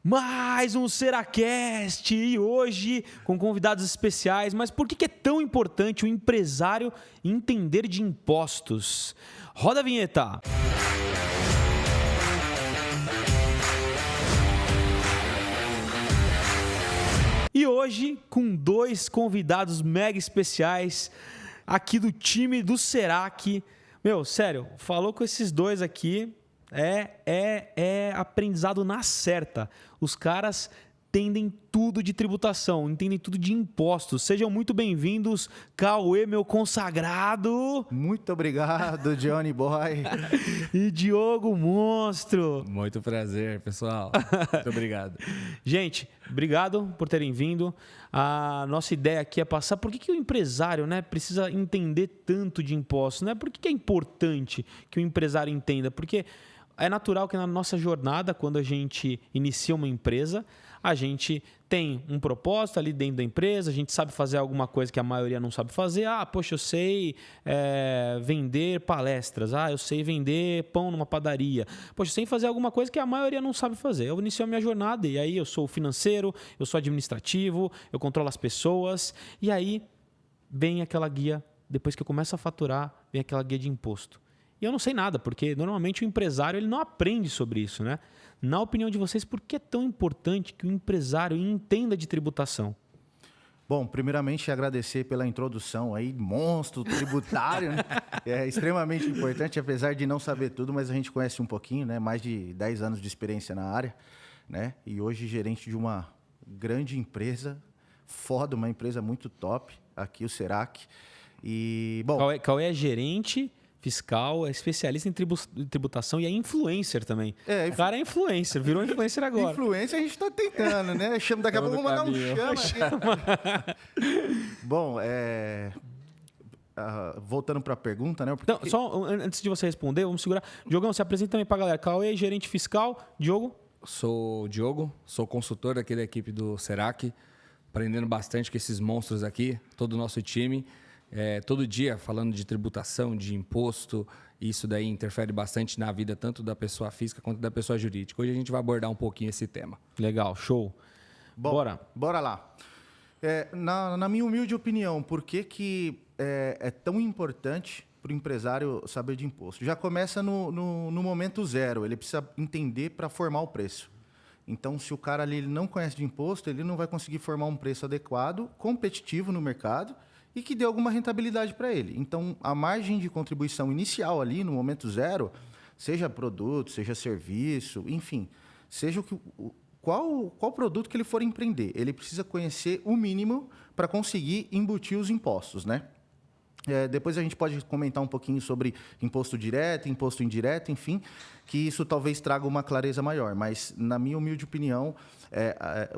Mais um Seracast e hoje com convidados especiais. Mas por que é tão importante o empresário entender de impostos? Roda a vinheta! E hoje com dois convidados mega especiais aqui do time do Serac. Meu, sério, falou com esses dois aqui... É aprendizado na certa. Os caras entendem tudo de tributação, entendem tudo de impostos. Sejam muito bem-vindos, Cauê, meu consagrado. Muito obrigado, Johnny Boy. E Diogo Monstro. Muito prazer, pessoal. Muito obrigado. Gente, obrigado por terem vindo. A nossa ideia aqui é passar por que o empresário, né, precisa entender tanto de impostos. Né? Por que é importante que o empresário entenda? Porque é natural que na nossa jornada, quando a gente inicia uma empresa, a gente tem um propósito ali dentro da empresa, a gente sabe fazer alguma coisa que a maioria não sabe fazer. Poxa, eu sei vender palestras. Eu sei vender pão numa padaria. Poxa, eu sei fazer alguma coisa que a maioria não sabe fazer. Eu inicio a minha jornada e aí eu sou financeiro, eu sou administrativo, eu controlo as pessoas. E aí vem aquela guia, depois que eu começo a faturar, vem aquela guia de imposto. E eu não sei nada, porque normalmente o empresário ele não aprende sobre isso, né? Na opinião de vocês, por que é tão importante que o empresário entenda de tributação? Bom, primeiramente agradecer pela introdução aí, monstro tributário, né? É extremamente importante, apesar de não saber tudo, mas a gente conhece um pouquinho, né? Mais de 10 anos de experiência na área, né? E hoje gerente de uma grande empresa, foda, uma empresa muito top, aqui o Serac. E, bom... Cauê é gerente... fiscal, é especialista em tributação e é influencer também. O cara é influencer, virou influencer agora. Influencer a gente está tentando, né? Chama daqui a pouco, vamos mandar um chama aqui. Bom, voltando para a pergunta, né? Não, só antes de você responder, vamos segurar. Diogão, se apresenta também para a galera. Cauê, gerente fiscal. Diogo? Sou o Diogo, sou consultor aqui da equipe do Serac, aprendendo bastante com esses monstros aqui, todo o nosso time. Todo dia falando de tributação, de imposto, isso daí interfere bastante na vida tanto da pessoa física quanto da pessoa jurídica. Hoje a gente vai abordar um pouquinho esse tema. Legal, show. Bom, bora lá. Na minha humilde opinião, por que é tão importante para o empresário saber de imposto? Já começa no momento zero, ele precisa entender para formar o preço. Então, se o cara ali ele não conhece de imposto, ele não vai conseguir formar um preço adequado, competitivo no mercado, e que dê alguma rentabilidade para ele. Então, a margem de contribuição inicial ali, no momento zero, seja produto, seja serviço, enfim, seja qual produto que ele for empreender, ele precisa conhecer o mínimo para conseguir embutir os impostos, né? Depois a gente pode comentar um pouquinho sobre imposto direto, imposto indireto, enfim, que isso talvez traga uma clareza maior. Mas, na minha humilde opinião,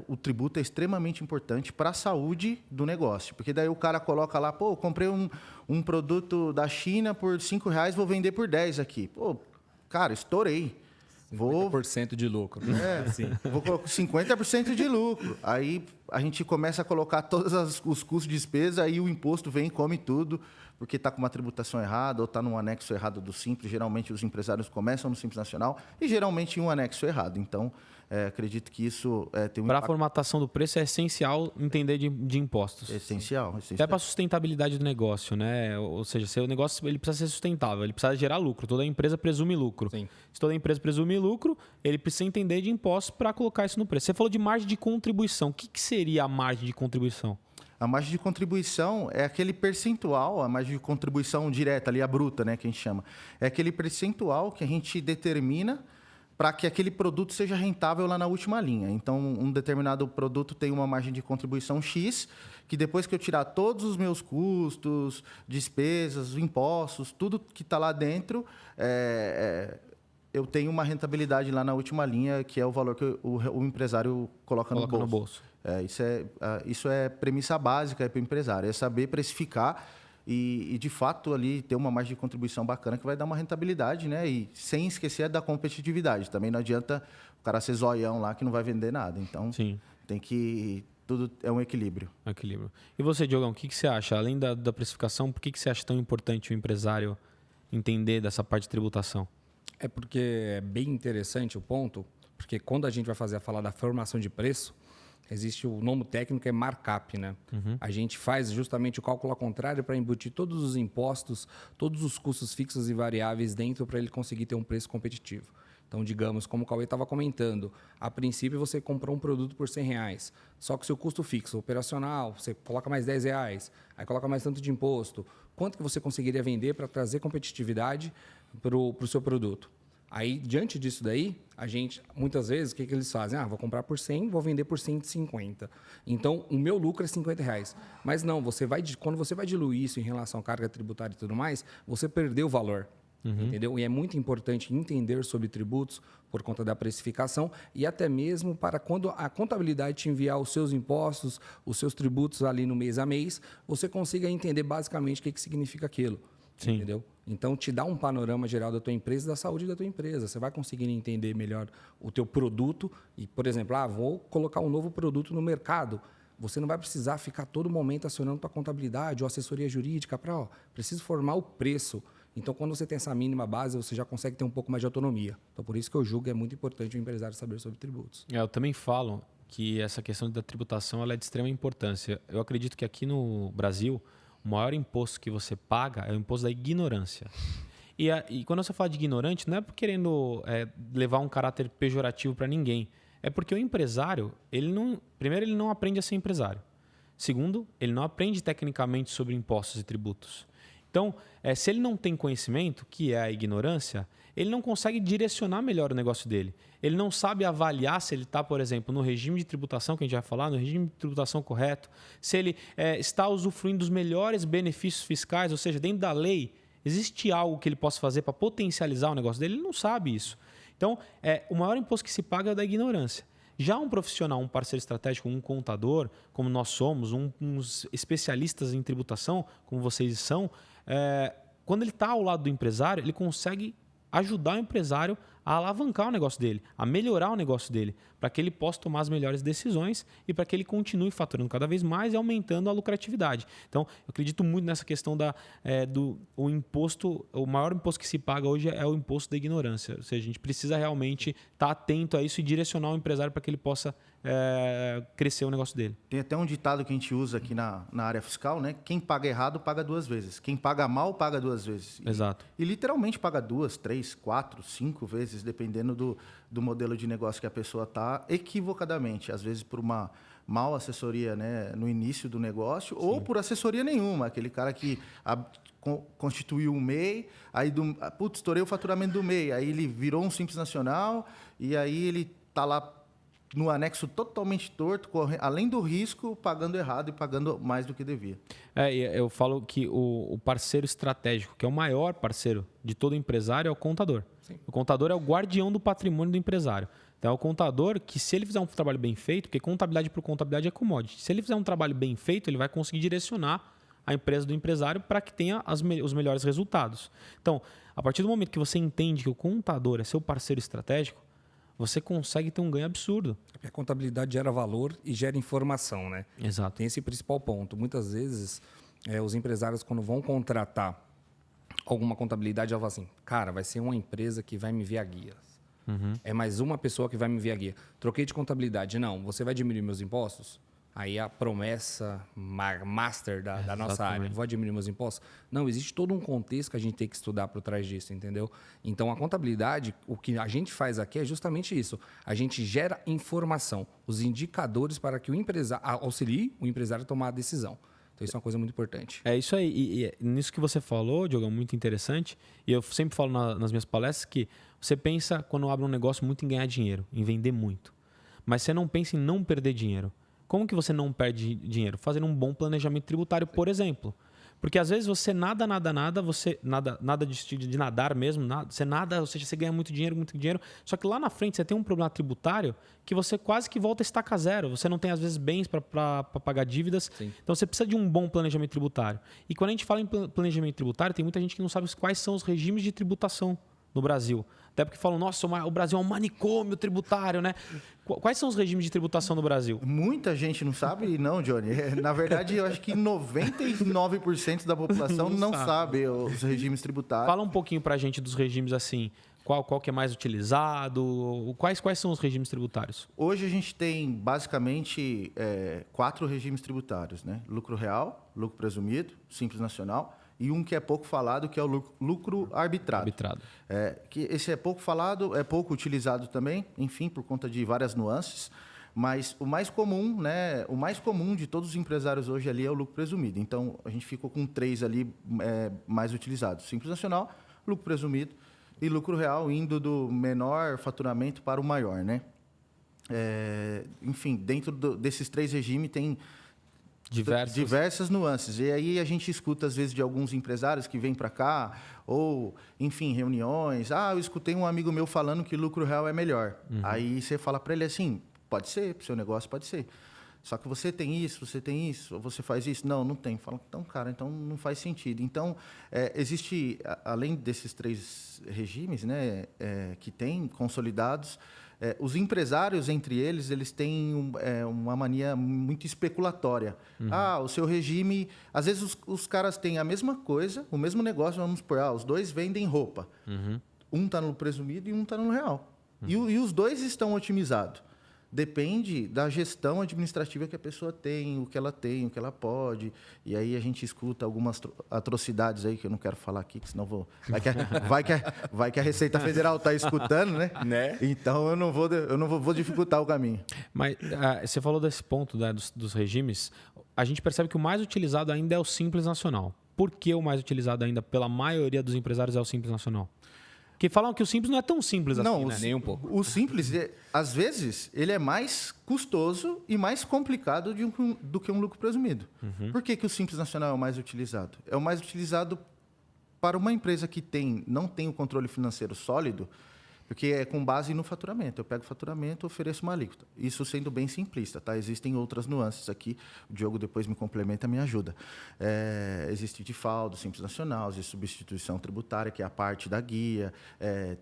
o tributo é extremamente importante para a saúde do negócio. Porque daí o cara coloca lá, eu comprei um produto da China por R$5, vou vender por 10 aqui. Cara, estourei. 50% de lucro. Vou colocar 50% de lucro. Aí a gente começa a colocar todos os custos de despesa, aí o imposto vem e come tudo, porque está com uma tributação errada ou está num anexo errado do Simples. Geralmente os empresários começam no Simples Nacional e geralmente em um anexo errado. Então, acredito que isso tem um Para a formatação do preço é essencial entender de impostos. Essencial. Até para a sustentabilidade do negócio, né? Ou seja, se o negócio ele precisa ser sustentável, ele precisa gerar lucro. Toda empresa presume lucro. Sim. Se toda empresa presume lucro, ele precisa entender de impostos para colocar isso no preço. Você falou de margem de contribuição. O que seria a margem de contribuição? A margem de contribuição é aquele percentual, a margem de contribuição direta, ali a bruta, né, que a gente chama. É aquele percentual que a gente determina para que aquele produto seja rentável lá na última linha. Então, um determinado produto tem uma margem de contribuição X, que depois que eu tirar todos os meus custos, despesas, impostos, tudo que está lá dentro, eu tenho uma rentabilidade lá na última linha, que é o valor que o empresário coloca no bolso. Isso é premissa básica para o empresário, é saber precificar e, de fato, ali ter uma margem de contribuição bacana que vai dar uma rentabilidade, né? E sem esquecer da competitividade. Também não adianta o cara ser zoião lá que não vai vender nada. Então, tem que... Tudo é um equilíbrio. E você, Diogão, o que você acha? Além da precificação, por que você acha tão importante o empresário entender dessa parte de tributação? É porque é bem interessante o ponto, Porque quando a gente vai falar da formação de preço, existe o nome técnico, é markup, né? A gente faz justamente o cálculo ao contrário para embutir todos os impostos, todos os custos fixos e variáveis dentro para ele conseguir ter um preço competitivo. Então, digamos, como o Cauê estava comentando, a princípio você comprou um produto por R$100, só que o seu custo fixo operacional, você coloca mais R$10, aí coloca mais tanto de imposto. Quanto que você conseguiria vender para trazer competitividade para o seu produto? Aí, diante disso daí, a gente, muitas vezes, o que eles fazem? Vou comprar por 100, vou vender por 150. Então, o meu lucro é R$50. Mas não, quando você vai diluir isso em relação à carga tributária e tudo mais, você perdeu o valor. Entendeu? E é muito importante entender sobre tributos por conta da precificação e até mesmo para quando a contabilidade te enviar os seus impostos, os seus tributos ali no mês a mês, você consiga entender basicamente o que significa aquilo. Sim. Entendeu? Então, te dá um panorama geral da tua empresa e da saúde da tua empresa. Você vai conseguir entender melhor o teu produto e, por exemplo, vou colocar um novo produto no mercado. Você não vai precisar ficar todo momento acionando tua contabilidade ou assessoria jurídica para, preciso formar o preço. Então, quando você tem essa mínima base, você já consegue ter um pouco mais de autonomia. Então, por isso que eu julgo que é muito importante o empresário saber sobre tributos. Eu também falo que essa questão da tributação ela é de extrema importância. Eu acredito que aqui no Brasil, o maior imposto que você paga é o imposto da ignorância. E quando você fala de ignorante, não é por querendo levar um caráter pejorativo para ninguém. É porque o empresário, primeiro, ele não aprende a ser empresário. Segundo, ele não aprende tecnicamente sobre impostos e tributos. Então, se ele não tem conhecimento, que é a ignorância, ele não consegue direcionar melhor o negócio dele. Ele não sabe avaliar se ele está, por exemplo, no regime de tributação, que a gente vai falar, no regime de tributação correto, se ele está usufruindo dos melhores benefícios fiscais, ou seja, dentro da lei, existe algo que ele possa fazer para potencializar o negócio dele? Ele não sabe isso. Então, o maior imposto que se paga é o da ignorância. Já um profissional, um parceiro estratégico, um contador, como nós somos, uns especialistas em tributação, como vocês são, quando ele está ao lado do empresário, ele consegue ajudar o empresário a alavancar o negócio dele, a melhorar o negócio dele, para que ele possa tomar as melhores decisões e para que ele continue faturando cada vez mais e aumentando a lucratividade. Então, eu acredito muito nessa questão do imposto. O maior imposto que se paga hoje é o imposto da ignorância. Ou seja, a gente precisa realmente estar atento a isso e direcionar o empresário para que ele possa crescer o negócio dele. Tem até um ditado que a gente usa aqui na área fiscal, né? Quem paga errado, paga 2 vezes. Quem paga mal, paga 2 vezes. Exato. E literalmente paga 2, 3, 4, 5 vezes, dependendo do modelo de negócio que a pessoa está, equivocadamente. Às vezes por uma mal assessoria, né, no início do negócio, Sim. ou por assessoria nenhuma. Aquele cara que constituiu um MEI, aí estourei o faturamento do MEI, aí ele virou um Simples Nacional, e aí ele está lá no anexo totalmente torto, além do risco, pagando errado e pagando mais do que devia. Eu falo que o parceiro estratégico, que é o maior parceiro de todo empresário, é o contador. Sim. O contador é o guardião do patrimônio do empresário. Então, é o contador que, se ele fizer um trabalho bem feito, porque contabilidade por contabilidade é commodity, se ele fizer um trabalho bem feito, ele vai conseguir direcionar a empresa do empresário para que tenha os melhores resultados. Então, a partir do momento que você entende que o contador é seu parceiro estratégico, você consegue ter um ganho absurdo. A contabilidade gera valor e gera informação, né? Exato. Tem esse principal ponto. Muitas vezes, os empresários, quando vão contratar alguma contabilidade, elas falam assim, cara, vai ser uma empresa que vai me enviar guias. É mais uma pessoa que vai me enviar guia. Troquei de contabilidade. Não, você vai diminuir meus impostos? Aí a promessa master da nossa área, vou diminuir meus impostos? Não, existe todo um contexto que a gente tem que estudar por trás disso, entendeu? Então, a contabilidade, o que a gente faz aqui é justamente isso. A gente gera informação, os indicadores para que o empresário auxilie o empresário a tomar a decisão. Então, isso é uma coisa muito importante. É isso aí. E nisso que você falou, Diogo, é muito interessante. E eu sempre falo nas minhas palestras que você pensa, quando abre um negócio, muito em ganhar dinheiro, em vender muito. Mas você não pensa em não perder dinheiro. Como que você não perde dinheiro? Fazendo um bom planejamento tributário, por exemplo. Porque às vezes você nada de nadar mesmo, você nada, ou seja, você ganha muito dinheiro, só que lá na frente você tem um problema tributário que você quase que volta a estaca zero. Você não tem, às vezes, bens para pagar dívidas. Sim. Então você precisa de um bom planejamento tributário. E quando a gente fala em planejamento tributário, tem muita gente que não sabe quais são os regimes de tributação no Brasil. Até porque falam, nossa, o Brasil é um manicômio tributário, né? Quais são os regimes de tributação no Brasil? Muita gente não sabe, não, Johnny. Na verdade, eu acho que 99% da população não sabe os regimes tributários. Fala um pouquinho pra gente dos regimes assim. Qual que é mais utilizado? Quais são os regimes tributários? Hoje a gente tem basicamente 4 regimes tributários, né? Lucro real, lucro presumido, simples nacional e um que é pouco falado, que é o lucro arbitrado. Que esse é pouco falado, é pouco utilizado também, enfim, por conta de várias nuances. Mas o mais comum, né? O mais comum de todos os empresários hoje ali é o lucro presumido. Então a gente ficou com 3 ali mais utilizados: simples nacional, lucro presumido e lucro real, indo do menor faturamento para o maior, né? Enfim, dentro desses 3 regimes tem diversas nuances. E aí a gente escuta, às vezes, de alguns empresários que vêm para cá, ou, enfim, reuniões. Eu escutei um amigo meu falando que lucro real é melhor. Uhum. Aí você fala para ele assim, pode ser, para o seu negócio pode ser. Só que você tem isso, ou você faz isso. Não tem. Fala, então, cara, então não faz sentido. Então, existe, além desses 3 regimes, né, que tem consolidados, os empresários, entre eles têm uma mania muito especulatória. Uhum. O seu regime... Às vezes, os caras têm a mesma coisa, o mesmo negócio, vamos supor, os 2 vendem roupa. Uhum. Um está no presumido e um está no real. Uhum. E os 2 estão otimizados. Depende da gestão administrativa que a pessoa tem, o que ela pode. E aí a gente escuta algumas atrocidades aí que eu não quero falar aqui, que senão vai que a Receita Federal está escutando, né? Então eu não vou dificultar o caminho. Mas você falou desse ponto, né, dos regimes. A gente percebe que o mais utilizado ainda é o Simples Nacional. Por que o mais utilizado ainda pela maioria dos empresários é o Simples Nacional? Porque falam que o Simples não é tão simples assim, né? Nem um pouco. O Simples, às vezes, ele é mais custoso e mais complicado do que um lucro presumido. Uhum. Por que o Simples Nacional é o mais utilizado? É o mais utilizado para uma empresa que não tem o controle financeiro sólido, porque é com base no faturamento. Eu pego o faturamento e ofereço uma alíquota. Isso sendo bem simplista, tá? Existem outras nuances aqui. O Diogo depois me complementa e me ajuda. Existe DIFAL, do Simples Nacional, existe substituição tributária, que é a parte da guia,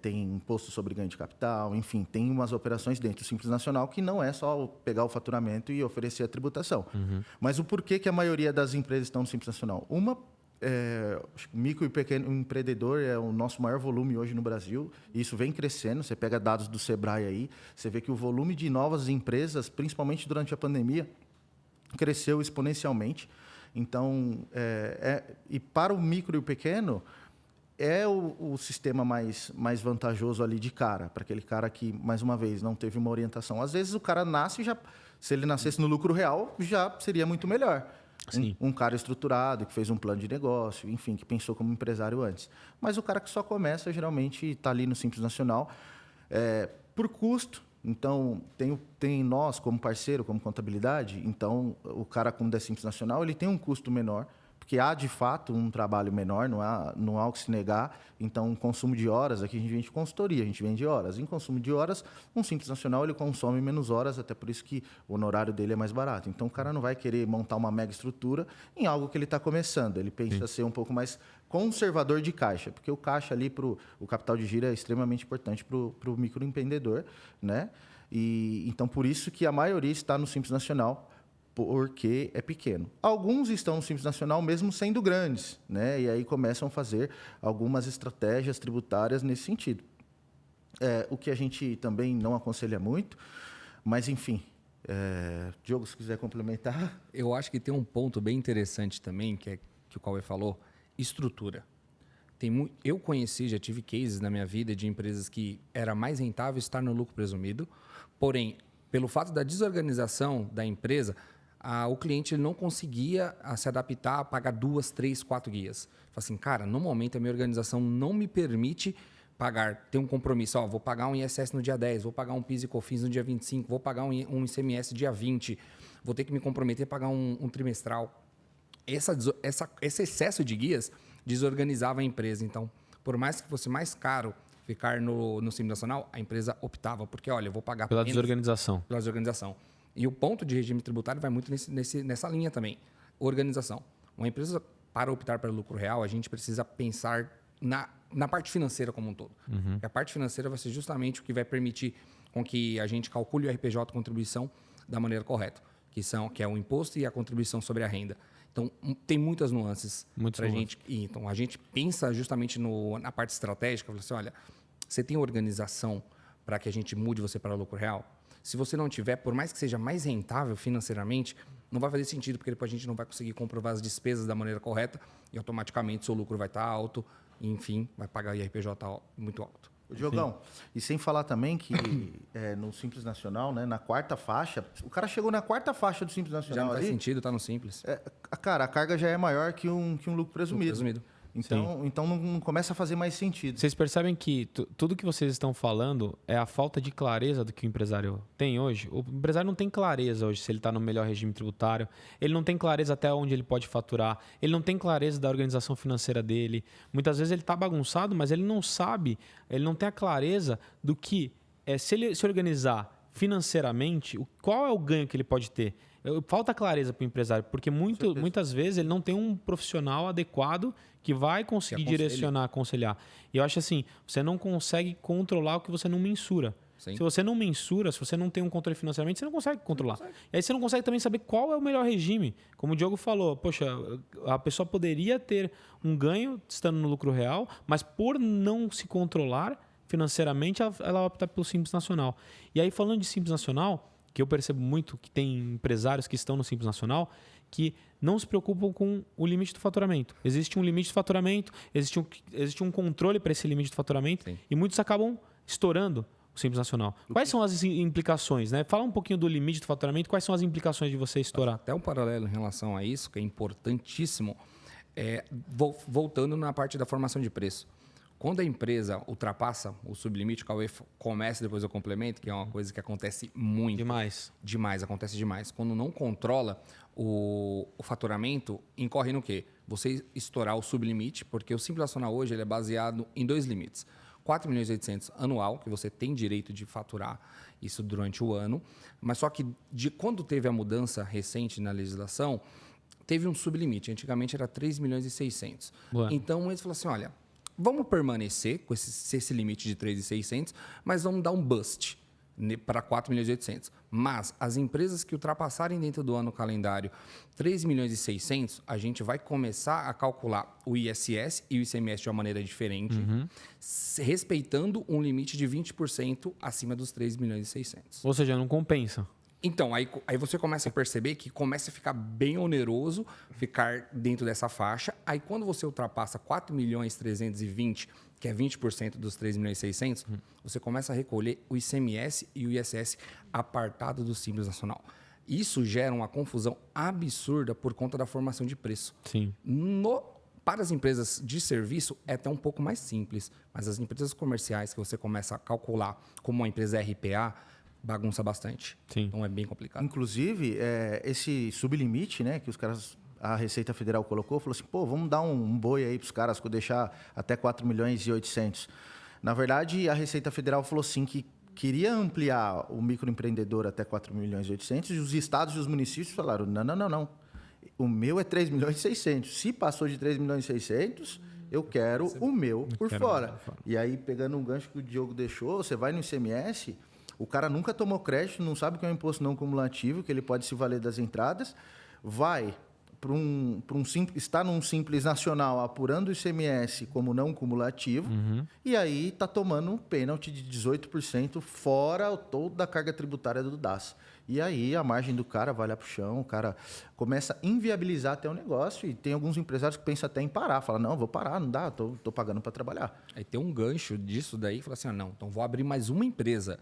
tem imposto sobre ganho de capital, enfim, tem umas operações dentro do Simples Nacional que não é só pegar o faturamento e oferecer a tributação. Uhum. Mas o porquê que a maioria das empresas estão no Simples Nacional? Micro e pequeno empreendedor é o nosso maior volume hoje no Brasil, e isso vem crescendo. Você pega dados do Sebrae aí, você vê que o volume de novas empresas, principalmente durante a pandemia, cresceu exponencialmente. Então, e para o micro e o pequeno, é o sistema mais vantajoso ali de cara, para aquele cara que, mais uma vez, não teve uma orientação. Às vezes o cara nasce, se ele nascesse no lucro real, já seria muito melhor. Um cara estruturado, que fez um plano de negócio, enfim, que pensou como empresário antes. Mas o cara que só começa, geralmente, está ali no Simples Nacional por custo. Então, tem nós como parceiro, como contabilidade. Então, o cara como da Simples Nacional, ele tem um custo menor, porque há, de fato, um trabalho menor, não há o que se negar. Então, consumo de horas, aqui a gente vende consultoria, a gente vende horas. Em consumo de horas, um Simples Nacional ele consome menos horas, até por isso que o honorário dele é mais barato. Então, o cara não vai querer montar uma mega estrutura em algo que ele está começando. Ele pensa ser um pouco mais conservador de caixa, porque o caixa ali, o capital de giro é extremamente importante para o microempreendedor, né? Então, por isso que a maioria está no Simples Nacional, porque é pequeno. Alguns estão no Simples Nacional mesmo sendo grandes, né? E aí começam a fazer algumas estratégias tributárias nesse sentido. O que a gente também não aconselha muito, mas enfim. Diogo, se quiser complementar. Eu acho que tem um ponto bem interessante também, que o Cauê falou, estrutura. Eu conheci, já tive cases na minha vida de empresas que era mais rentável estar no lucro presumido, porém, pelo fato da desorganização da empresa, o cliente não conseguia se adaptar a pagar 2, 3, 4 guias. Fala assim, cara, no momento a minha organização não me permite ter um compromisso. Vou pagar um ISS no dia 10, vou pagar um PIS e COFINS no dia 25, vou pagar um ICMS dia 20, vou ter que me comprometer a pagar um trimestral. Esse excesso de guias desorganizava a empresa. Então, por mais que fosse mais caro ficar no Simples Nacional, a empresa optava, porque, olha, eu vou pagar pela desorganização. Pela desorganização. E o ponto de regime tributário vai muito nessa linha também. Organização. Uma empresa, para optar pelo lucro real, a gente precisa pensar na parte financeira como um todo. Uhum. A parte financeira vai ser justamente o que vai permitir com que a gente calcule o RPJ contribuição da maneira correta, que é o imposto e a contribuição sobre a renda. Então, tem muitas nuances para a gente. Então, a gente pensa justamente na parte estratégica. Fala assim, olha, você tem organização para que a gente mude você para lucro real? Se você não tiver, por mais que seja mais rentável financeiramente, não vai fazer sentido, porque depois a gente não vai conseguir comprovar as despesas da maneira correta e automaticamente seu lucro vai estar alto e, enfim, vai pagar IRPJ muito alto. Diogão, e sem falar também que no Simples Nacional, né, na quarta faixa, o cara chegou na quarta faixa do Simples Nacional. Já não faz ali, sentido, tá no Simples. Cara, a carga já é maior que um lucro presumido. Presumido. Então não começa a fazer mais sentido. Vocês percebem que tudo que vocês estão falando é a falta de clareza do que o empresário tem hoje? O empresário não tem clareza hoje se ele está no melhor regime tributário, ele não tem clareza até onde ele pode faturar, ele não tem clareza da organização financeira dele. Muitas vezes ele está bagunçado, mas ele não sabe, ele não tem a clareza do que, se ele se organizar financeiramente, qual é o ganho que ele pode ter? Falta clareza para o empresário, porque muitas vezes ele não tem um profissional adequado que vai conseguir direcionar, aconselhar. E eu acho assim, você não consegue controlar o que você não mensura. Sim. Se você não mensura, se você não tem um controle financeiramente, você não consegue controlar. E aí você não consegue também saber qual é o melhor regime. Como o Diogo falou, poxa, a pessoa poderia ter um ganho estando no lucro real, mas por não se controlar financeiramente, ela opta pelo Simples Nacional. E aí, falando de Simples Nacional, que eu percebo muito que tem empresários que estão no Simples Nacional que não se preocupam com o limite do faturamento. Existe um limite de faturamento, existe um controle para esse limite de faturamento. Sim. E muitos acabam estourando o Simples Nacional. Quais são as implicações? Né? Fala um pouquinho do limite do faturamento, quais são as implicações de você estourar? Até um paralelo em relação a isso, que é importantíssimo, voltando na parte da formação de preço. Quando a empresa ultrapassa o sublimite, o Cauê começa depois eu complemento, que é uma coisa que acontece muito. Demais, acontece demais. Quando não controla o faturamento, incorre no quê? Você estourar o sublimite, porque o Simples Nacional hoje ele é baseado em 2 limites. 4.800.000 anual, que você tem direito de faturar isso durante o ano, mas só que quando teve a mudança recente na legislação, teve um sublimite. Antigamente era 3.600.000. Então eles falaram assim, olha, vamos permanecer com esse limite de 3.600, mas vamos dar um bust para 4.800.000. Mas as empresas que ultrapassarem dentro do ano calendário 3.600.000, a gente vai começar a calcular o ISS e o ICMS de uma maneira diferente, respeitando um limite de 20% acima dos 3.600.000. Ou seja, não compensa. Então, aí você começa a perceber que começa a ficar bem oneroso ficar dentro dessa faixa. Aí, quando você ultrapassa 4.320.000, que é 20% dos 3.600.000, você começa a recolher o ICMS e o ISS apartado do Simples Nacional. Isso gera uma confusão absurda por conta da formação de preço. Sim. Para as empresas de serviço, é até um pouco mais simples. Mas as empresas comerciais, que você começa a calcular como uma empresa RPA, bagunça bastante. Sim. Então é bem complicado. Inclusive, esse sublimite, né, que a Receita Federal colocou, falou assim, vamos dar um boi aí para os caras, deixar até 4.800.000. Na verdade, a Receita Federal falou assim que queria ampliar o microempreendedor até 4.800.000 e os estados e os municípios falaram, não. O meu é 3.600.000. Se passou de 3.600.000, eu quero o meu por fora. E aí, pegando um gancho que o Diogo deixou, você vai no ICMS... O cara nunca tomou crédito, não sabe o que é um imposto não cumulativo, que ele pode se valer das entradas, vai está num Simples Nacional apurando o ICMS como não cumulativo, e aí está tomando um pênalti de 18% fora toda a carga tributária do DAS. E aí a margem do cara vai lá para o chão, o cara começa a inviabilizar até o negócio, e tem alguns empresários que pensam até em parar, falam, não, vou parar, não dá, tô pagando para trabalhar. Aí tem um gancho disso daí, fala assim, não, então vou abrir mais uma empresa.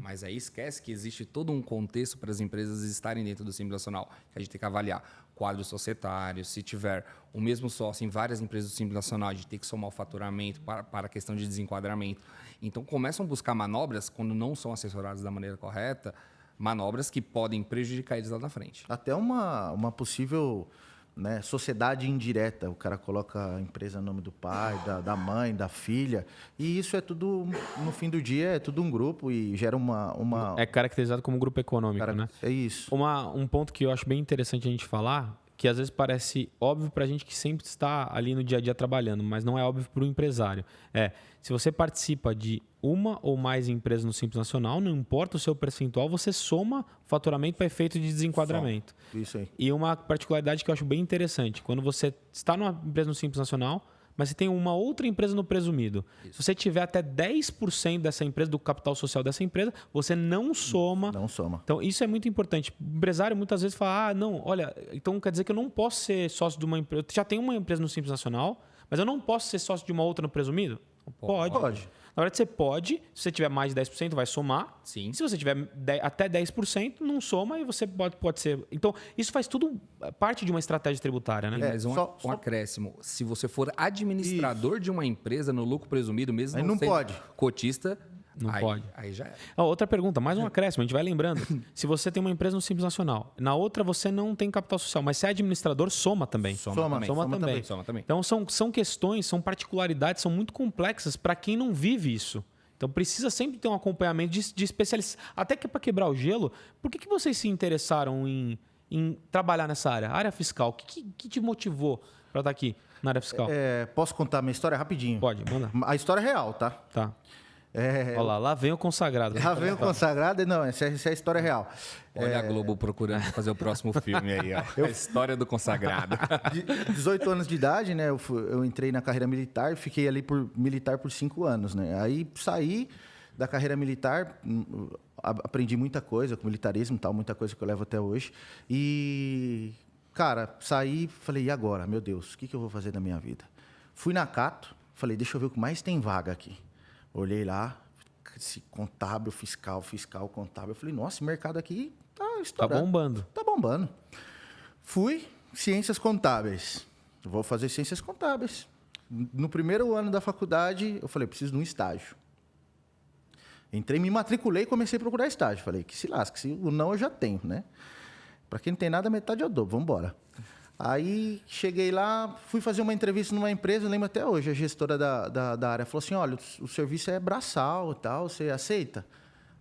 Mas aí esquece que existe todo um contexto para as empresas estarem dentro do Simples Nacional, que a gente tem que avaliar quadro societário, se tiver o mesmo sócio em várias empresas do Simples Nacional, a gente tem que somar o faturamento para a questão de desenquadramento. Então começam a buscar manobras, quando não são assessoradas da maneira correta, manobras que podem prejudicar eles lá na frente. Até uma possível... né, sociedade indireta, o cara coloca a empresa no nome do pai, da mãe, da filha, e isso é tudo, no fim do dia, é tudo um grupo e gera uma... É caracterizado como grupo econômico, né? É isso. Um ponto que eu acho bem interessante a gente falar, que às vezes parece óbvio para a gente que sempre está ali no dia a dia trabalhando, mas não é óbvio para o empresário. Se você participa de uma ou mais empresas no Simples Nacional, não importa o seu percentual, você soma faturamento para efeito de desenquadramento. Isso aí. E uma particularidade que eu acho bem interessante, quando você está numa empresa no Simples Nacional, mas você tem uma outra empresa no presumido. Se você tiver até 10% dessa empresa, do capital social dessa empresa, você não soma. Não soma. Então, isso é muito importante. O empresário muitas vezes fala, não, olha, então quer dizer que eu não posso ser sócio de uma empresa. Eu já tenho uma empresa no Simples Nacional, mas eu não posso ser sócio de uma outra no presumido? Pode. Na verdade, você pode. Se você tiver mais de 10%, vai somar. Sim. Se você tiver até 10%, não soma e você pode ser... Então, isso faz tudo parte de uma estratégia tributária, né? Mas um acréscimo. Se você for administrador de uma empresa no lucro presumido, mesmo não sendo pode. Cotista... Não pode. Aí já é. Outra pergunta, mais um acréscimo, a gente vai lembrando. Se você tem uma empresa no Simples Nacional, na outra você não tem capital social, mas se é administrador, soma também. Soma também. Então são questões, são particularidades, são muito complexas para quem não vive isso. Então precisa sempre ter um acompanhamento de especialistas. Até que para quebrar o gelo, por que vocês se interessaram em trabalhar nessa área fiscal? O que te motivou para estar aqui na área fiscal? Posso contar minha história rapidinho? Pode, manda. A história é real, tá? Tá. Olha lá vem o consagrado. Lá vem o consagrado. Não, essa é a história real. Olha a Globo procurando fazer o próximo filme aí, ó. A história do consagrado. 18 anos de idade, né? Eu entrei na carreira militar, fiquei ali militar por 5 anos, né? Aí saí da carreira militar, aprendi muita coisa com militarismo e tal, muita coisa que eu levo até hoje. E, cara, saí, falei, e agora? Meu Deus, o que eu vou fazer da minha vida? Fui na Cato, falei, deixa eu ver o que mais tem vaga aqui. Olhei lá, esse contábil, fiscal, contábil. Eu falei, nossa, esse mercado aqui tá estourando. Tá bombando. Tá bombando. Fui, ciências contábeis. Vou fazer ciências contábeis. No primeiro ano da faculdade, eu falei, preciso de um estágio. Entrei, me matriculei e comecei a procurar estágio. Falei, que se lasque, se o não eu já tenho, né? Para quem não tem nada, metade eu dou, vamos embora. Aí, cheguei lá, fui fazer uma entrevista numa empresa, lembro até hoje, a gestora da área falou assim, olha, o serviço é braçal e tal, você aceita?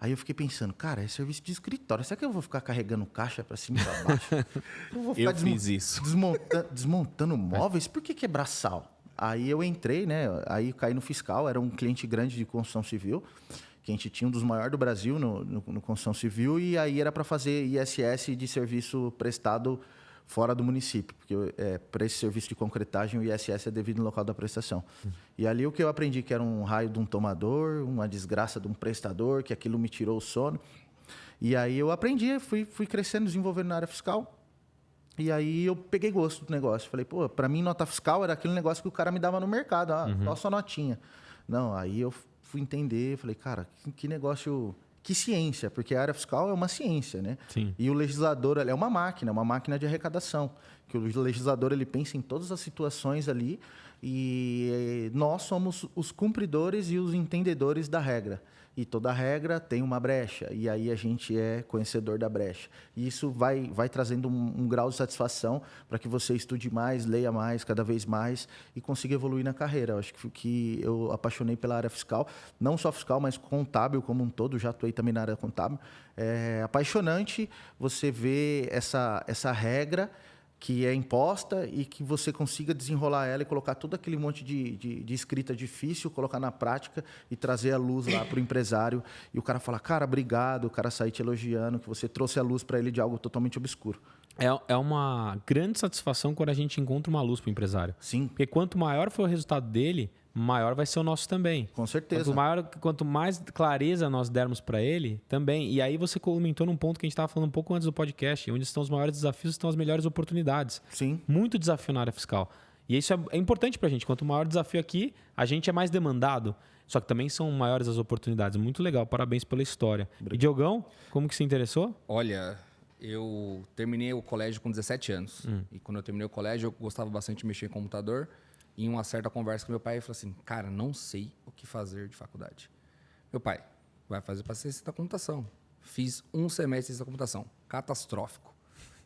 Aí eu fiquei pensando, cara, é serviço de escritório, será que eu vou ficar carregando caixa para cima e para baixo? Eu vou ficar fiz isso. Desmontando móveis? Por que é braçal? Aí eu entrei, né? Aí caí no fiscal, era um cliente grande de construção civil, que a gente tinha um dos maiores do Brasil no construção civil, e aí era para fazer ISS de serviço prestado fora do município, porque para esse serviço de concretagem o ISS é devido no local da prestação. E ali o que eu aprendi, que era um raio de um tomador, uma desgraça de um prestador, que aquilo me tirou o sono. E aí eu aprendi, fui crescendo, desenvolvendo na área fiscal. E aí eu peguei gosto do negócio. Falei, pô, para mim nota fiscal era aquele negócio que o cara me dava no mercado, só sua notinha. Não, aí eu fui entender, falei, cara, que negócio... Que ciência, porque a área fiscal é uma ciência, né? Sim. E o legislador é uma máquina de arrecadação, que o legislador ele pensa em todas as situações ali e nós somos os cumpridores e os entendedores da regra. E toda regra tem uma brecha, e aí a gente é conhecedor da brecha. E isso vai trazendo um grau de satisfação para que você estude mais, leia mais, cada vez mais, e consiga evoluir na carreira. Eu acho que eu apaixonei pela área fiscal, não só fiscal, mas contábil como um todo, já atuei também na área contábil. É apaixonante você ver essa regra que é imposta e que você consiga desenrolar ela e colocar todo aquele monte de escrita difícil, colocar na prática e trazer a luz lá para o empresário. E o cara fala, cara, obrigado, o cara sair te elogiando, que você trouxe a luz para ele de algo totalmente obscuro. É uma grande satisfação quando a gente encontra uma luz para o empresário. Sim. Porque quanto maior for o resultado dele, maior vai ser o nosso também. Com certeza. Quanto mais clareza nós dermos para ele, também. E aí você comentou num ponto que a gente estava falando um pouco antes do podcast, onde estão os maiores desafios, estão as melhores oportunidades. Sim. Muito desafio na área fiscal. E isso é importante para a gente. Quanto maior o desafio aqui, a gente é mais demandado. Só que também são maiores as oportunidades. Muito legal. Parabéns pela história. Obrigado. E Diogão, como que se interessou? Olha, eu terminei o colégio com 17 anos. E quando eu terminei o colégio, eu gostava bastante de mexer em computador. Em uma certa conversa com meu pai, ele falou assim, cara, não sei o que fazer de faculdade. Meu pai, vai fazer para ciência da computação. Fiz um semestre de ciência da computação. Catastrófico.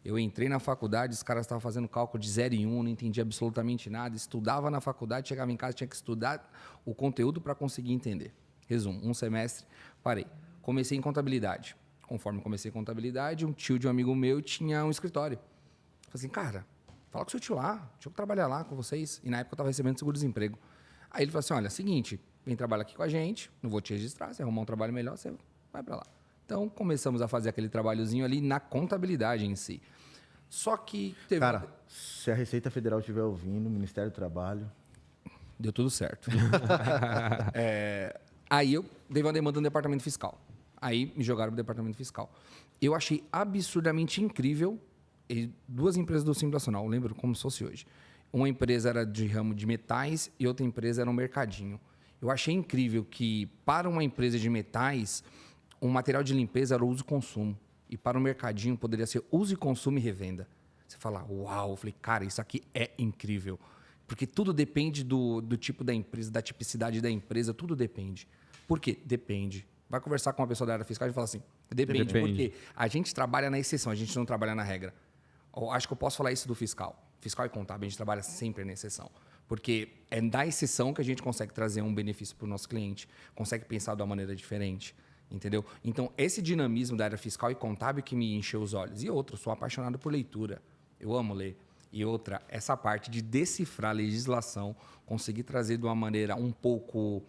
Eu entrei na faculdade, os caras estavam fazendo cálculo de 0 e 1, não entendia absolutamente nada. Estudava na faculdade, chegava em casa, tinha que estudar o conteúdo para conseguir entender. Resumo, um semestre, parei. Comecei em contabilidade. Conforme comecei em contabilidade, um tio de um amigo meu tinha um escritório. Falei assim, cara... Fala com o seu tio lá, deixa eu trabalhar lá com vocês. E na época eu estava recebendo seguro-desemprego. Aí ele falou assim, olha, seguinte, vem trabalhar aqui com a gente, não vou te registrar, se arrumar um trabalho melhor, você vai para lá. Então, começamos a fazer aquele trabalhozinho ali na contabilidade em si. Só que teve... Cara, se a Receita Federal estiver ouvindo, o Ministério do Trabalho... Deu tudo certo. Aí eu dei uma demanda no departamento fiscal. Aí me jogaram pro departamento fiscal. Eu achei absurdamente incrível. E 2 empresas do Simples Nacional, eu lembro como se fosse hoje. Uma empresa era de ramo de metais e outra empresa era um mercadinho. Eu achei incrível que, para uma empresa de metais, o material de limpeza era o uso e consumo. E para o mercadinho poderia ser uso e consumo e revenda. Você fala, uau, eu falei, cara, isso aqui é incrível. Porque tudo depende do tipo da empresa, da tipicidade da empresa, tudo depende. Por quê? Depende. Vai conversar com uma pessoa da área fiscal e fala assim, depende. Porque a gente trabalha na exceção, a gente não trabalha na regra. Eu acho que eu posso falar isso do fiscal. Fiscal e contábil, a gente trabalha sempre na exceção. Porque é da exceção que a gente consegue trazer um benefício para o nosso cliente, consegue pensar de uma maneira diferente, entendeu? Então, esse dinamismo da área fiscal e contábil que me encheu os olhos. E outra, eu sou apaixonado por leitura. Eu amo ler. E outra, essa parte de decifrar a legislação, conseguir trazer de uma maneira um pouco...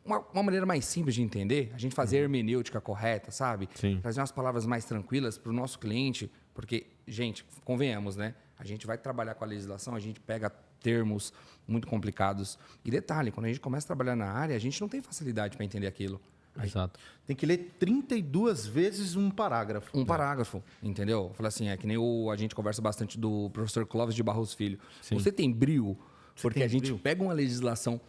Uma maneira mais simples de entender, a gente fazer a hermenêutica correta, sabe? Sim. Trazer umas palavras mais tranquilas para o nosso cliente, porque, gente, convenhamos, né? A gente vai trabalhar com a legislação, a gente pega termos muito complicados. E detalhe, quando a gente começa a trabalhar na área, a gente não tem facilidade para entender aquilo. Exato. Tem que ler 32 vezes um parágrafo. Um parágrafo, entendeu? Fala assim, é que nem a gente conversa bastante do professor Clóvis de Barros Filho. Sim. Você tem brio, porque tem a gente brio? pega uma legislação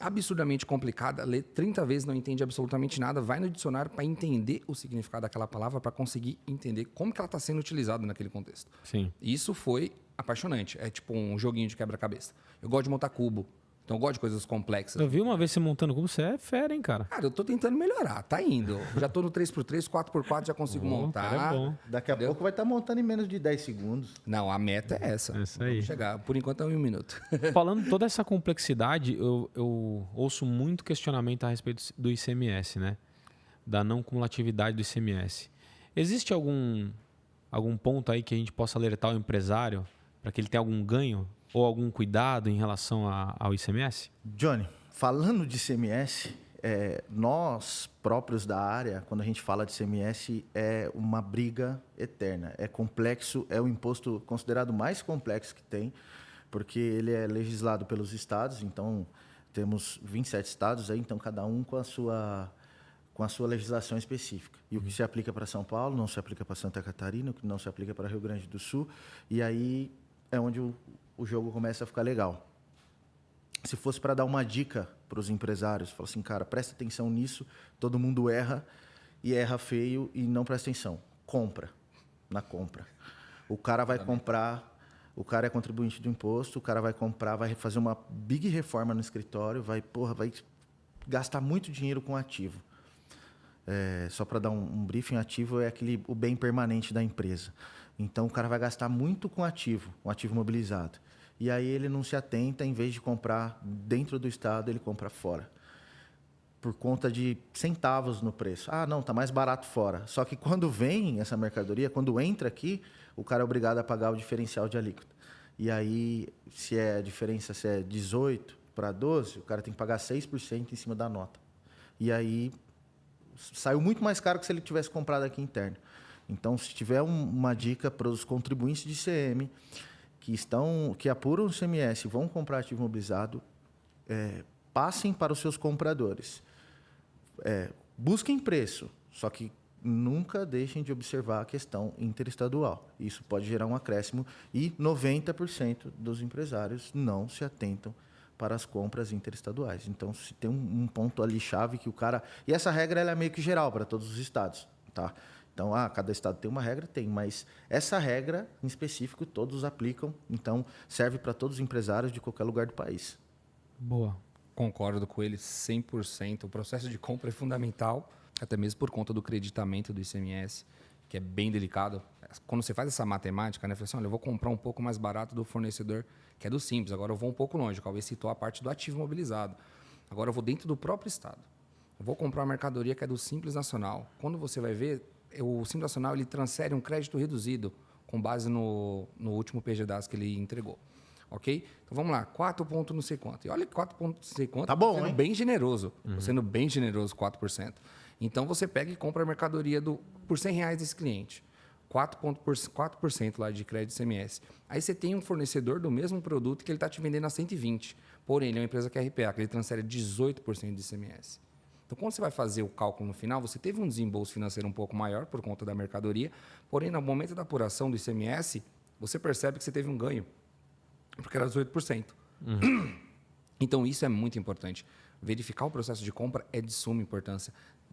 absurdamente complicada, lê 30 vezes, não entende absolutamente nada, vai no dicionário para entender o significado daquela palavra, para conseguir entender como que ela está sendo utilizada naquele contexto. Sim. Isso foi apaixonante. É tipo um joguinho de quebra-cabeça. Eu gosto de montar cubo, então eu gosto de coisas complexas. Eu vi uma vez você montando cubo, você é fera, hein, cara? Cara, eu tô tentando melhorar, tá indo. Eu já tô no 3x3, 4x4, já consigo montar. Cara, é bom. Daqui a pouco vai estar montando em menos de 10 segundos. Não, a meta é essa. Isso aí. Vamos chegar. Por enquanto é 1 minuto. Falando toda essa complexidade, eu ouço muito questionamento a respeito do ICMS, né? Da não cumulatividade do ICMS. Existe algum ponto aí que a gente possa alertar o empresário para que ele tenha algum ganho ou algum cuidado em relação ao ICMS? Johnny, falando de ICMS, nós próprios da área, quando a gente fala de ICMS, é uma briga eterna. É complexo, é o imposto considerado mais complexo que tem, porque ele é legislado pelos estados, então temos 27 estados aí, então cada um com a sua legislação específica. E o que se aplica para São Paulo não se aplica para Santa Catarina, o que não se aplica para Rio Grande do Sul, e aí é onde o jogo começa a ficar legal. Se fosse para dar uma dica para os empresários, fala assim, cara, presta atenção nisso, todo mundo erra, e erra feio e não presta atenção. Compra, na compra. O cara vai comprar, o cara é contribuinte do imposto, o cara vai comprar, vai fazer uma big reforma no escritório, vai gastar muito dinheiro com ativo. Só para dar um briefing, ativo é o bem permanente da empresa. Então, o cara vai gastar muito com um ativo mobilizado. E aí ele não se atenta, em vez de comprar dentro do estado, ele compra fora. Por conta de centavos no preço. Ah, não, está mais barato fora. Só que quando vem essa mercadoria, quando entra aqui, o cara é obrigado a pagar o diferencial de alíquota. E aí, se a diferença é 18 para 12, o cara tem que pagar 6% em cima da nota. E aí, saiu muito mais caro que se ele tivesse comprado aqui interno. Então, se tiver uma dica para os contribuintes de ICM que apuram o ICMS e vão comprar ativo mobilizado, passem para os seus compradores. Busquem preço, só que nunca deixem de observar a questão interestadual. Isso pode gerar um acréscimo e 90% dos empresários não se atentam para as compras interestaduais. Então, se tem um ponto ali chave que o cara... E essa regra ela é meio que geral para todos os estados, tá? Então, cada estado tem uma regra? Tem, mas essa regra, em específico, todos aplicam. Então, serve para todos os empresários de qualquer lugar do país. Boa. Concordo com ele 100%. O processo de compra é fundamental, até mesmo por conta do creditamento do ICMS, que é bem delicado. Quando você faz essa matemática, né, fala assim, olha, eu vou comprar um pouco mais barato do fornecedor, que é do Simples. Agora eu vou um pouco longe, o Cauê citou a parte do ativo mobilizado. Agora eu vou dentro do próprio estado. Eu vou comprar uma mercadoria que é do Simples Nacional. Quando você vai ver, o Simples Nacional ele transfere um crédito reduzido com base no último PGDAS que ele entregou. Ok? Então vamos lá, 4 pontos não sei quanto. E olha que 4 pontos não sei quanto, tá bom, sendo hein? bem generoso. Sendo bem generoso, 4%. Então você pega e compra a mercadoria por R$100 desse cliente. 4% lá de crédito ICMS. Aí você tem um fornecedor do mesmo produto que ele está te vendendo a 120. Porém, ele é uma empresa que é RPA, que ele transfere 18% de ICMS. Então, quando você vai fazer o cálculo no final, você teve um desembolso financeiro um pouco maior por conta da mercadoria, porém, no momento da apuração do ICMS, você percebe que você teve um ganho, porque era 18%. Então, isso é muito importante. Verificar o processo de compra é de suma importância.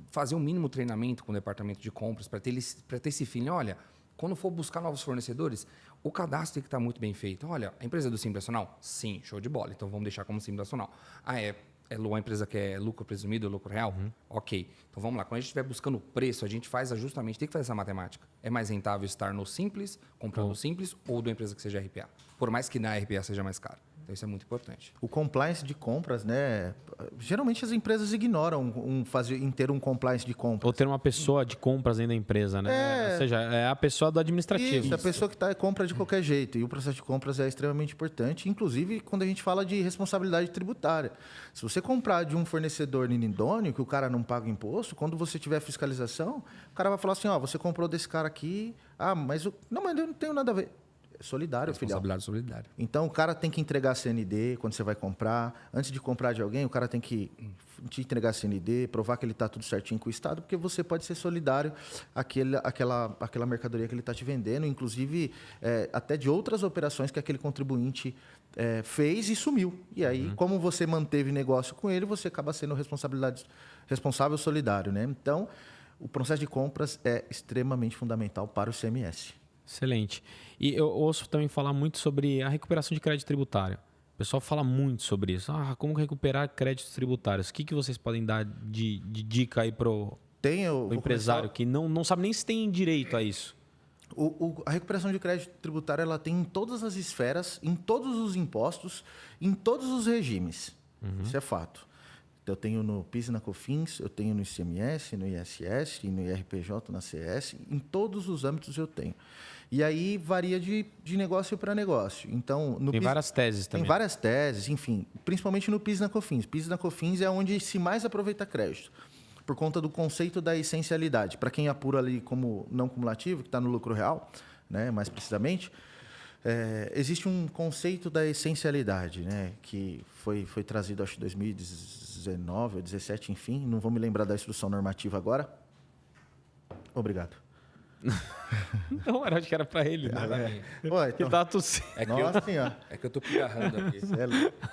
Fazer um mínimo treinamento com o departamento de compras para ter esse feeling. Olha, quando for buscar novos fornecedores, o cadastro tem que estar muito bem feito. Olha, a empresa é do Simples Nacional? Sim, show de bola. Então, vamos deixar como Simples Nacional. É uma empresa que é lucro presumido ou lucro real? Ok. Então, vamos lá. Quando a gente estiver buscando preço, a gente faz justamente, tem que fazer essa matemática. É mais rentável estar no Simples, comprando no Simples, ou da empresa que seja RPA? Por mais que na RPA seja mais caro. Então, isso é muito importante. O compliance de compras, né? Geralmente as empresas ignoram em ter um compliance de compras. Ou ter uma pessoa de compras dentro da empresa, né? Ou seja, é a pessoa do administrativo. Isso, a pessoa que compra de qualquer jeito. E o processo de compras é extremamente importante, inclusive quando a gente fala de responsabilidade tributária. Se você comprar de um fornecedor inidôneo, que o cara não paga imposto, quando você tiver fiscalização, o cara vai falar assim, você comprou desse cara aqui, mas eu não tenho nada a ver. Solidário, filhão. Responsabilidade solidária. Então, o cara tem que entregar a CND quando você vai comprar. Antes de comprar de alguém, o cara tem que te entregar a CND, provar que ele está tudo certinho com o Estado, porque você pode ser solidário àquela mercadoria que ele está te vendendo, inclusive até de outras operações que aquele contribuinte fez e sumiu. E aí, como você manteve negócio com ele, você acaba sendo responsável solidário, né? Então, o processo de compras é extremamente fundamental para o ICMS. Excelente. E eu ouço também falar muito sobre a recuperação de crédito tributário. O pessoal fala muito sobre isso. Como recuperar créditos tributários? O que vocês podem dar de dica aí para o empresário que não sabe nem se tem direito a isso? A recuperação de crédito tributário ela tem em todas as esferas, em todos os impostos, em todos os regimes. Isso é fato. Eu tenho no PIS e na COFINS, eu tenho no ICMS, no ISS, no IRPJ, na CS, em todos os âmbitos eu tenho. E aí varia de negócio para negócio. Então, tem várias teses também. Tem várias teses, enfim, principalmente no PIS e na COFINS. PIS e na COFINS é onde se mais aproveita crédito, por conta do conceito da essencialidade. Para quem apura ali como não cumulativo, que está no lucro real, né, mais precisamente, existe um conceito da essencialidade, né, que foi trazido, acho, em 2019 ou 2017, enfim, não vou me lembrar da instrução normativa agora. Obrigado. Não, acho que era para ele. Que tá tossindo. Nossa senhora. É que eu tô pigarrando aqui.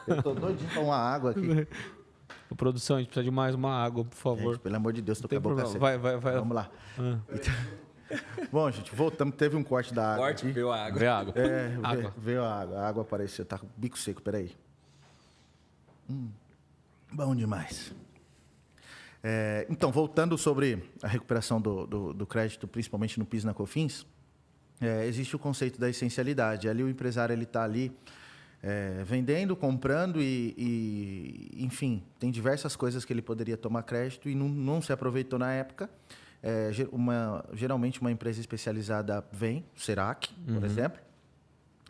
Eu tô doidinho com uma água aqui. Produção, a gente precisa de mais uma água, por favor. Gente, pelo amor de Deus, tô com a boca seca. Vai. Vamos lá. Bom, gente, voltamos. Teve um corte da água. Veio a água. Veio a água. Veio a água. A água apareceu. Tá com o bico seco, peraí. Bom demais. Então, voltando sobre a recuperação do crédito, principalmente no PIS e na COFINS, existe o conceito da essencialidade. Ali o empresário está ali vendendo, comprando e, enfim, tem diversas coisas que ele poderia tomar crédito e não se aproveitou na época. Geralmente uma empresa especializada vem, Serac, por exemplo,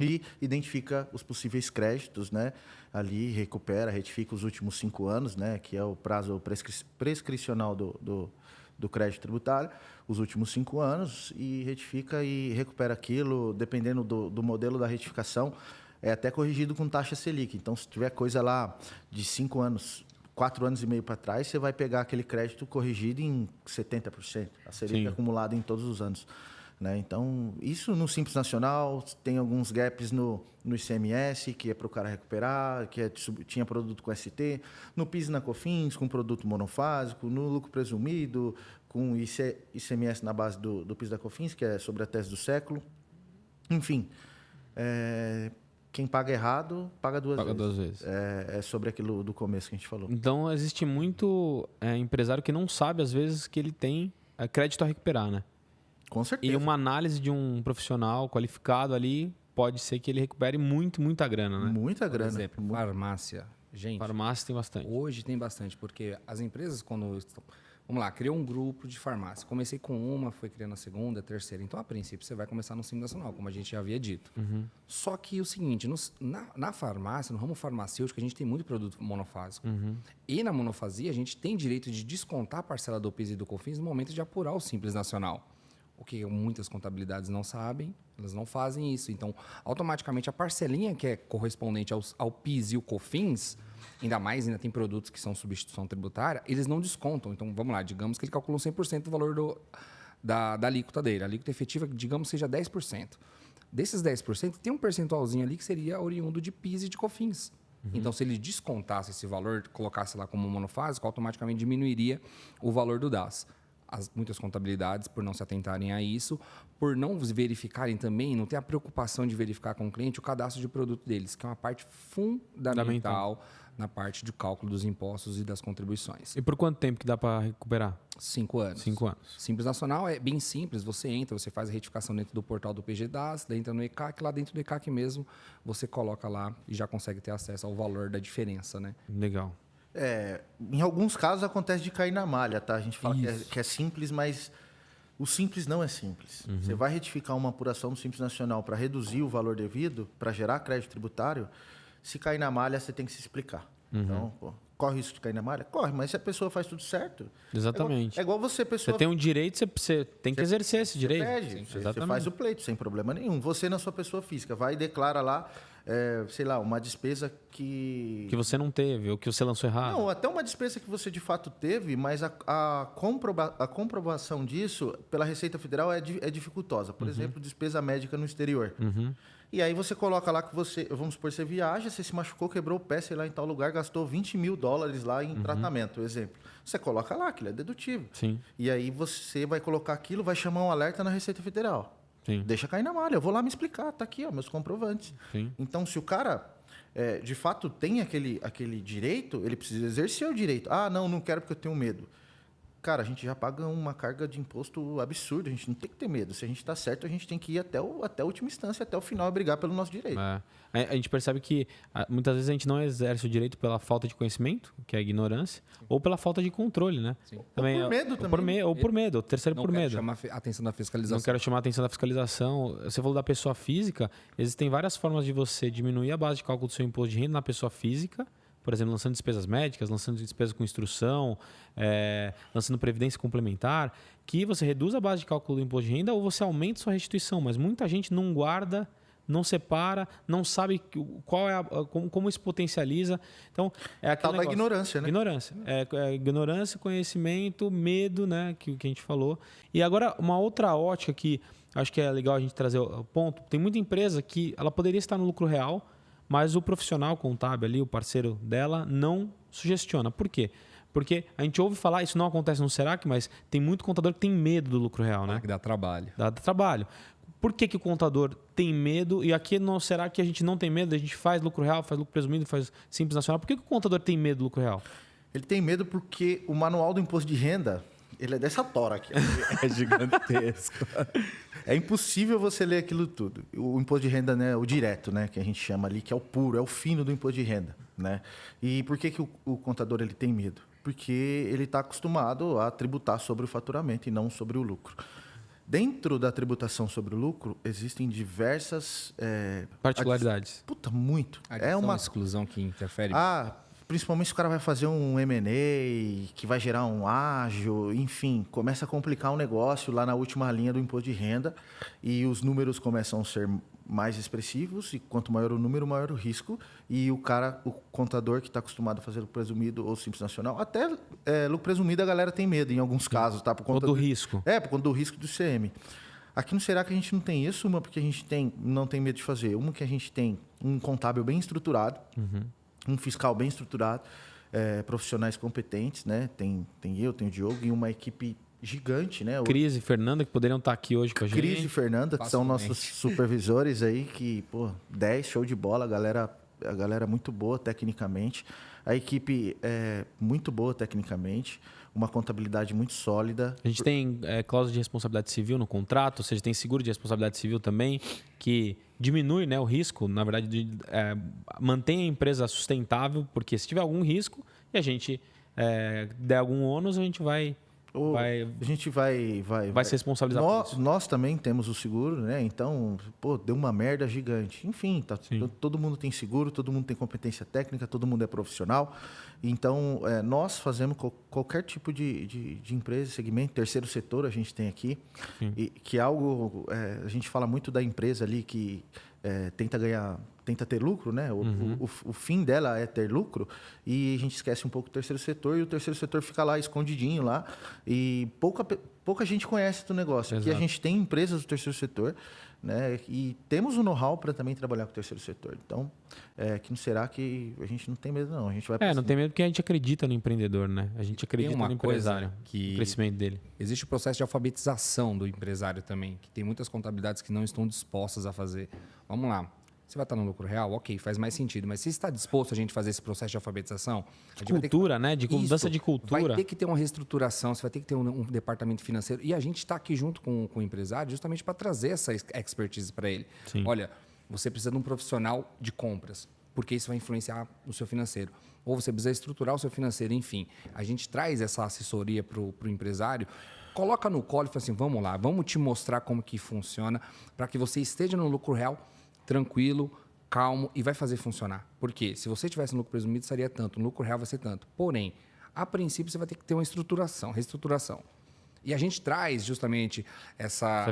e identifica os possíveis créditos, né? Ali retifica os últimos 5 anos, né? Que é o prazo prescricional do crédito tributário, os últimos 5 anos, e retifica e recupera aquilo, dependendo do modelo da retificação, é até corrigido com taxa Selic. Então, se tiver coisa lá de 5 anos, 4 anos e meio para trás, você vai pegar aquele crédito corrigido em 70%, a Selic acumulada em todos os anos. Né? Então, isso no Simples Nacional, tem alguns gaps no ICMS, que é para o cara recuperar, tinha produto com ST, no PIS e na COFINS, com produto monofásico, no lucro presumido, com ICMS na base do PIS da COFINS, que é sobre a tese do século. Enfim, quem paga errado, paga duas vezes. É sobre aquilo do começo que a gente falou. Então, existe muito empresário que não sabe, às vezes, que ele tem crédito a recuperar, né? Com certeza. E uma análise de um profissional qualificado ali pode ser que ele recupere muita grana, né? Muita grana. Por exemplo, farmácia. Gente, farmácia tem bastante. Hoje tem bastante, porque as empresas, quando... Vamos lá, criou um grupo de farmácia. Comecei com uma, foi criando a segunda, a terceira. Então, a princípio, você vai começar no Simples Nacional, como a gente já havia dito. Só que o seguinte, na farmácia, no ramo farmacêutico, a gente tem muito produto monofásico. E na monofasia, a gente tem direito de descontar a parcela do PIS e do COFINS no momento de apurar o Simples Nacional. O que muitas contabilidades não sabem, elas não fazem isso. Então, automaticamente, a parcelinha que é correspondente ao PIS e o COFINS, ainda tem produtos que são substituição tributária, eles não descontam. Então, vamos lá, digamos que ele calculou 100% do valor da alíquota dele. A alíquota efetiva, digamos, seja 10%. Desses 10%, tem um percentualzinho ali que seria oriundo de PIS e de COFINS. Então, se ele descontasse esse valor, colocasse lá como monofásico, automaticamente diminuiria o valor do DAS. Muitas contabilidades, por não se atentarem a isso, por não verificarem também, não ter a preocupação de verificar com o cliente o cadastro de produto deles, que é uma parte fundamental na parte de cálculo dos impostos e das contribuições. E por quanto tempo que dá para recuperar? 5 anos. 5 anos. Simples Nacional é bem simples. Você entra, você faz a retificação dentro do portal do PGDAS, entra no ECAC, lá dentro do ECAC mesmo, você coloca lá e já consegue ter acesso ao valor da diferença, né? Legal. Em alguns casos acontece de cair na malha, tá? A gente fala que é simples, mas o simples não é simples. Você vai retificar uma apuração do Simples Nacional para reduzir o valor devido, para gerar crédito tributário, se cair na malha, você tem que se explicar. Então, corre risco de cair na malha? Corre, mas se a pessoa faz tudo certo... Exatamente. É igual você, pessoa... Você tem um direito, você tem que exercer esse direito. Você faz o pleito, sem problema nenhum. Você, na sua pessoa física, vai e declara lá, sei lá, uma despesa que você não teve, ou que você lançou errado. Não, até uma despesa que você de fato teve, mas a comprovação disso pela Receita Federal é dificultosa. Por exemplo, despesa médica no exterior. E aí você coloca lá que vamos supor, você viaja, você se machucou, quebrou o pé, sei lá, em tal lugar, gastou $20 mil lá em tratamento, exemplo. Você coloca lá, aquilo é dedutível. Sim. E aí você vai colocar aquilo, vai chamar um alerta na Receita Federal. Sim. Deixa cair na malha, eu vou lá me explicar, tá aqui, ó, meus comprovantes. Sim. Então, se o cara, de fato, tem aquele direito, ele precisa exercer o direito. Ah, não quero porque eu tenho medo. Cara, a gente já paga uma carga de imposto absurda, a gente não tem que ter medo. Se a gente está certo, a gente tem que ir até a última instância, até o final, brigar pelo nosso direito. A gente percebe que muitas vezes a gente não exerce o direito pela falta de conhecimento, que é a ignorância, ou pela falta de controle, né? Sim. Também, ou por medo também. Ou por medo, terceiro por medo. Não quero chamar a atenção da fiscalização. Não quero chamar a atenção da fiscalização. Você falou da pessoa física, existem várias formas de você diminuir a base de cálculo do seu imposto de renda na pessoa física, por exemplo, lançando despesas médicas, lançando despesas com instrução, lançando previdência complementar, que você reduz a base de cálculo do imposto de renda ou você aumenta sua restituição. Mas muita gente não guarda, não separa, não sabe qual é como isso potencializa. Então, é aquele tal da ignorância, né? Ignorância. Ignorância, conhecimento, medo, né? Que a gente falou. E agora, uma outra ótica que acho que é legal a gente trazer o ponto. Tem muita empresa que ela poderia estar no lucro real, mas o profissional contábil ali, o parceiro dela, não sugestiona. Por quê? Porque a gente ouve falar, isso não acontece no Serac, mas tem muito contador que tem medo do lucro real, né? Que dá trabalho. Dá trabalho. Por que o contador tem medo? E aqui no Serac a gente não tem medo, a gente faz lucro real, faz lucro presumido, faz Simples Nacional. Por que o contador tem medo do lucro real? Ele tem medo porque o manual do imposto de renda, ele é dessa tora aqui. É gigantesco. É impossível você ler aquilo tudo. O imposto de renda, né, o direto, né, que a gente chama ali, que é o puro, é o fino do imposto de renda, né? E por que o contador ele tem medo? Porque ele está acostumado a tributar sobre o faturamento e não sobre o lucro. Dentro da tributação sobre o lucro, existem diversas... particularidades. Muito. É uma exclusão que interfere. Principalmente se o cara vai fazer um M&A, que vai gerar um ágio, enfim, começa a complicar o negócio lá na última linha do imposto de renda e os números começam a ser mais expressivos e quanto maior o número, maior o risco. E o contador que está acostumado a fazer lucro presumido ou Simples Nacional, até lucro presumido a galera tem medo em alguns casos, tá? Por conta do risco. Por conta do risco do CM. Aqui no Serac a gente não tem isso, uma porque a gente não tem medo de fazer, uma que a gente tem um contábil bem estruturado, um fiscal bem estruturado, profissionais competentes, né? Tem eu, tem o Diogo e uma equipe gigante, né? Cris e Fernanda, que poderiam estar aqui hoje com a gente. Cris e Fernanda, que são nossos supervisores aí, que, 10, show de bola, a galera muito boa tecnicamente. A equipe é muito boa tecnicamente, uma contabilidade muito sólida. A gente tem cláusula de responsabilidade civil no contrato, ou seja, tem seguro de responsabilidade civil também, que diminui, né, o risco, na verdade, mantém a empresa sustentável, porque se tiver algum risco e a gente der algum ônus, a gente vai A gente vai se responsabilizar por isso. Nós também temos o seguro, né? Então, deu uma merda gigante. Enfim, todo mundo tem seguro, todo mundo tem competência técnica, todo mundo é profissional. Então, nós fazemos qualquer tipo de empresa, segmento, terceiro setor a gente tem aqui, e, que é algo... a gente fala muito da empresa ali que tenta ter lucro, né? O fim dela é ter lucro, e a gente esquece um pouco do terceiro setor, e o terceiro setor fica lá escondidinho lá, e pouca gente conhece do negócio. Aqui a gente tem empresas do terceiro setor, né? E temos o know-how para também trabalhar com o terceiro setor. Então, que não será que a gente não tem medo, não. A gente vai não tem medo porque a gente acredita no empreendedor, né? A gente acredita no empresário, no crescimento dele. Existe o processo de alfabetização do empresário também, que tem muitas contabilidades que não estão dispostas a fazer. Vamos lá. Você vai estar no lucro real? Ok, faz mais sentido. Mas se está disposto a gente fazer esse processo de alfabetização... De cultura, né? De mudança de cultura. Vai ter que ter uma reestruturação, você vai ter que ter um departamento financeiro. E a gente está aqui junto com o empresário justamente para trazer essa expertise para ele. Sim. Olha, você precisa de um profissional de compras, porque isso vai influenciar no seu financeiro. Ou você precisa estruturar o seu financeiro, enfim. A gente traz essa assessoria para o empresário, coloca no colo e fala assim, vamos lá, vamos te mostrar como que funciona para que você esteja no lucro real tranquilo, calmo e vai fazer funcionar. Por quê? Se você tivesse no lucro presumido, seria tanto, no lucro real vai ser tanto. Porém, a princípio, você vai ter que ter uma reestruturação. E a gente traz justamente essa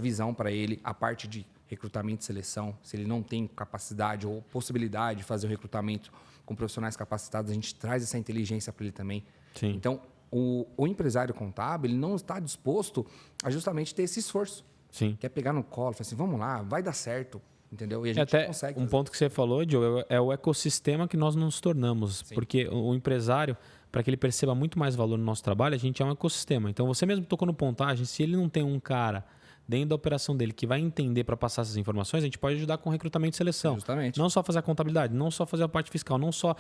visão para ele, a parte de recrutamento e seleção. Se ele não tem capacidade ou possibilidade de fazer o recrutamento com profissionais capacitados, a gente traz essa inteligência para ele também. Sim. Então, o empresário contábil ele não está disposto a justamente ter esse esforço. Sim. Quer pegar no colo, falar assim, vamos lá, vai dar certo. Entendeu? E a gente até consegue. Um ponto que você falou, Diogo, é o ecossistema que nós nos tornamos. Sim. Porque o empresário, para que ele perceba muito mais valor no nosso trabalho, a gente é um ecossistema. Então, você mesmo tocou no pontagem, se ele não tem um cara dentro da operação dele que vai entender para passar essas informações, a gente pode ajudar com recrutamento e seleção. Justamente. Não só fazer a contabilidade, não só fazer a parte fiscal, não só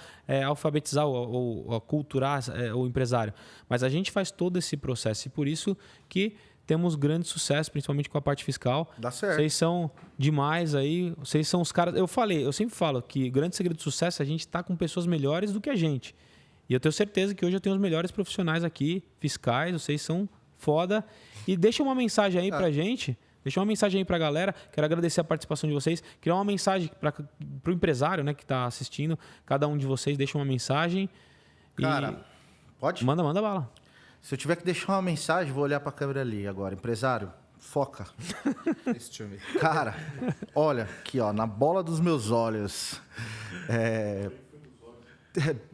alfabetizar ou aculturar o empresário. Mas a gente faz todo esse processo e por isso que temos grande sucesso, principalmente com a parte fiscal. Dá certo. Vocês são demais aí. Vocês são os caras... Eu sempre falo que o grande segredo do sucesso é a gente estar com pessoas melhores do que a gente. E eu tenho certeza que hoje eu tenho os melhores profissionais aqui, fiscais. Vocês são foda. E deixa uma mensagem aí pra gente. Deixa uma mensagem aí pra galera. Quero agradecer a participação de vocês. Criar uma mensagem pro empresário, né, que tá assistindo. Cada um de vocês deixa uma mensagem. Cara, pode? Manda bala. Se eu tiver que deixar uma mensagem, vou olhar para a câmera ali agora. Empresário, foca. Cara, olha aqui, ó, na bola dos meus olhos.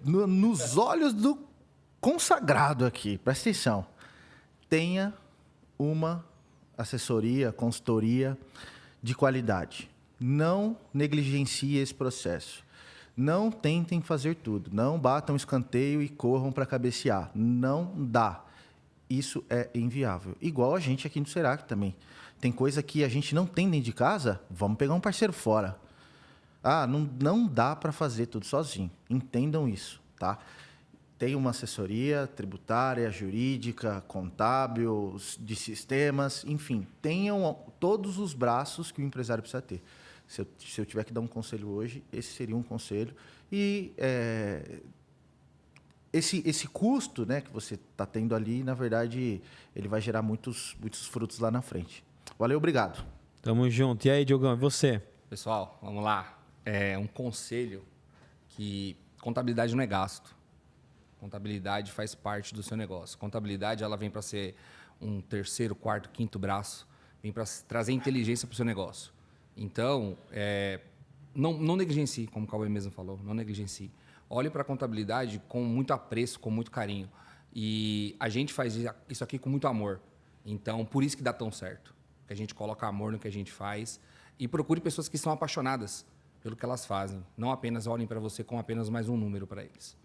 Nos olhos do consagrado aqui. Presta atenção. Tenha uma assessoria, consultoria de qualidade. Não negligencie esse processo. Não tentem fazer tudo. Não batam escanteio e corram para cabecear. Não dá. Isso é inviável. Igual a gente aqui no Serac também. Tem coisa que a gente não tem dentro de casa, vamos pegar um parceiro fora. Não dá para fazer tudo sozinho. Entendam isso, tá? Tem uma assessoria tributária, jurídica, contábil, de sistemas, enfim. Tenham todos os braços que o empresário precisa ter. Se eu tiver que dar um conselho hoje, esse seria um conselho. E esse custo, né, que você está tendo ali, na verdade, ele vai gerar muitos frutos lá na frente. Valeu, obrigado. Tamo junto. E aí, Diogão, e você? Pessoal, vamos lá. Um conselho que contabilidade não é gasto. Contabilidade faz parte do seu negócio. Contabilidade ela vem para ser um terceiro, quarto, quinto braço. Vem para trazer inteligência para o seu negócio. Então, não negligencie, como o Cauê mesmo falou, não negligencie. Olhe para a contabilidade com muito apreço, com muito carinho. E a gente faz isso aqui com muito amor. Então, por isso que dá tão certo. Que a gente coloca amor no que a gente faz. E procure pessoas que são apaixonadas pelo que elas fazem. Não apenas olhem para você como apenas mais um número para eles.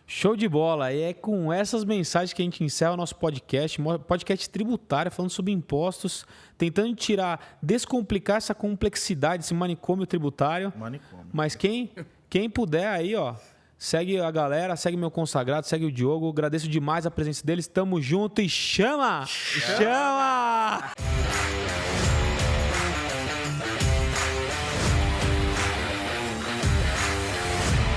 Show de bola. E é com essas mensagens que a gente encerra o nosso podcast tributário, falando sobre impostos, tentando descomplicar essa complexidade, esse manicômio tributário. Mas quem puder aí, ó, segue a galera, segue meu consagrado, segue o Diogo. Agradeço demais a presença deles. Tamo junto e chama!